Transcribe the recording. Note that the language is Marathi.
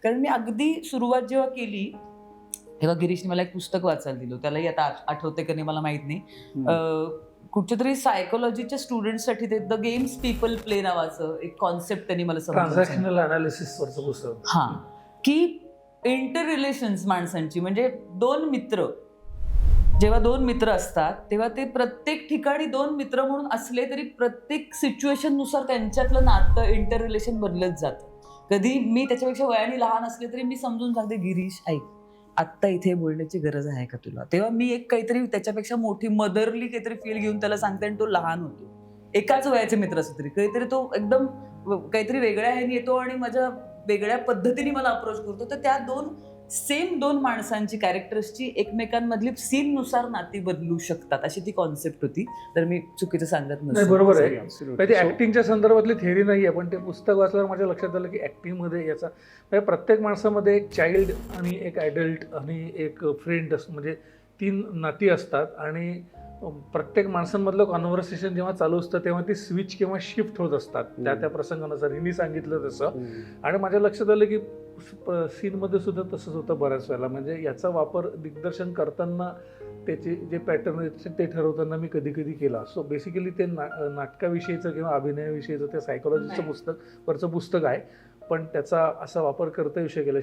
कारण मी अगदी सुरुवात जेव्हा केली तेव्हा गिरीशने मला एक पुस्तक वाचायला दिलं. त्यालाही आता आठवते का नाही मला माहित नाही. कुठच्या तरी सायकोलॉजीच्या स्टुडंटसाठी ते द गेम्स पीपल प्ले नावाचं एक कॉन्सेप्ट त्यांनी मला समजावून ट्रान्झॅक्शनल अनालिसिस वरचं पुस्तक. हा, की इंटर रिलेशन्स माणसांची म्हणजे जेव्हा दोन मित्र असतात तेव्हा ते प्रत्येक ठिकाणी दोन मित्र म्हणून असले तरी प्रत्येक सिच्युएशन नुसार त्यांच्यातलं नातं इंटर रिलेशन बदलत जातं. कधी मी त्याच्यापेक्षा वयाने लहान असले तरी मी समजून सांगते, गिरीश ऐक, आत्ता इथे बोलण्याची गरज आहे का तुला? तेव्हा मी एक काहीतरी त्याच्यापेक्षा मोठी मदरली काहीतरी फील घेऊन त्याला सांगते आणि तो लहान होतो. एकाच वयाचे मित्र असले तरी कधीतरी तो एकदम काहीतरी वेगळ्या ह्याने येतो आणि माझ्या वेगळ्या पद्धतीने मला अप्रोच करतो. तर त्या दोन माणसांची कॅरेक्टर्सची एकमेकांमधली सीन नुसार नाती बदलू शकतात, अशी ती कॉन्सेप्ट होती. तर मी चुकीचं सांगत नाही, बरोबर आहे. ते ऍक्टिंगच्या संदर्भातली थेअरी नाहीये, पण ते पुस्तक वाचल्यावर माझ्या लक्षात आलं की ऍक्टिंगमध्ये याचा म्हणजे प्रत्येक माणसामध्ये एक चाइल्ड आणि एक ॲडल्ट आणि एक फ्रेंड म्हणजे 3 नाती असतात आणि प्रत्येक माणसांमधलं कॉन्व्हर्सेशन जेव्हा चालू असतं तेव्हा ती स्विच किंवा शिफ्ट होत असतात त्या प्रसंगानुसार. हिने सांगितलं तसं. आणि माझ्या लक्षात आलं की सीनमध्ये सुद्धा तसंच होतं बऱ्याच वेळेला. म्हणजे याचा वापर दिग्दर्शन करताना त्याचे जे पॅटर्न आहेत ते ठरवताना मी कधी कधी केला. सो बेसिकली ते नाटकाविषयीचं किंवा अभिनयाविषयीचं ते सायकोलॉजीचं वरचं पुस्तक आहे, पण त्याचा असा वापर करता येऊ शकेल.